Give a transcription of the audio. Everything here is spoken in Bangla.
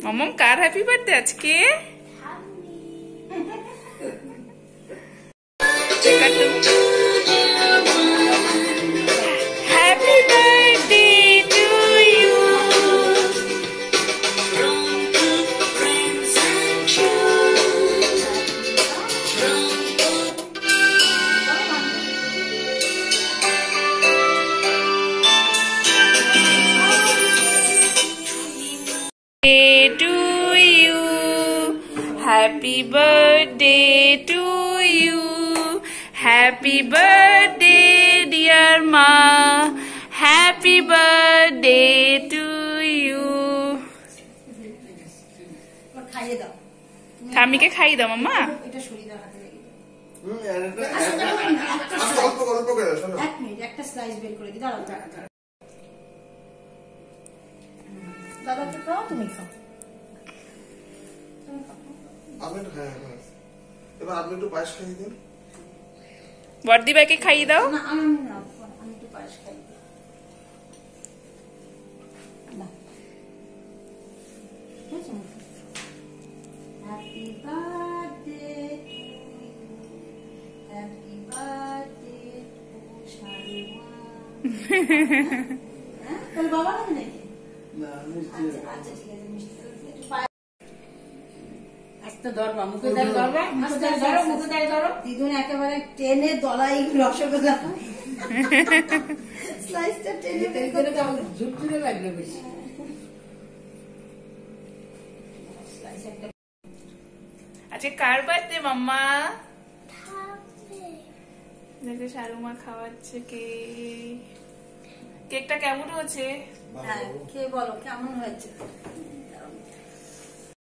মাম্মাম কার হ্যাপি বার্থডে আজকে? Happy birthday to you. To you, happy birthday to you, happy birthday dear ma, happy birthday to you. ঠাম্মিকে খাইয়ে দাও মাম্মা। এটা সরিয়ে দাও হাতে লেগে এক মিনিট একটা স্লাইস বের করে দিই। দাঁড়াও দাদাকে খাও, তুমি খাও। এবার আপনি একটু পায়েস খাইয়ে দিন। বর্দি ভাইকে খাইয়ে দাও। না আমি একটু পায়েস খাই। Happy birthday, happy birthday to Sharuma. তাহলে বাবা লাগে নাকি? না আচ্ছা ঠিক আছে, মিষ্টি দিদুন একেবারে টেনে দলাই রসগোল্লা স্লাইসটা টেনে ঝুটঝুটে লাগবে বেশি। আচ্ছা কার বার্থডে মাম্মা? দেখো শারুমা খাওয়াচ্ছে কেকটা কেমন হয়েছে? হ্যাঁ কে বলো কেমন হয়েছে?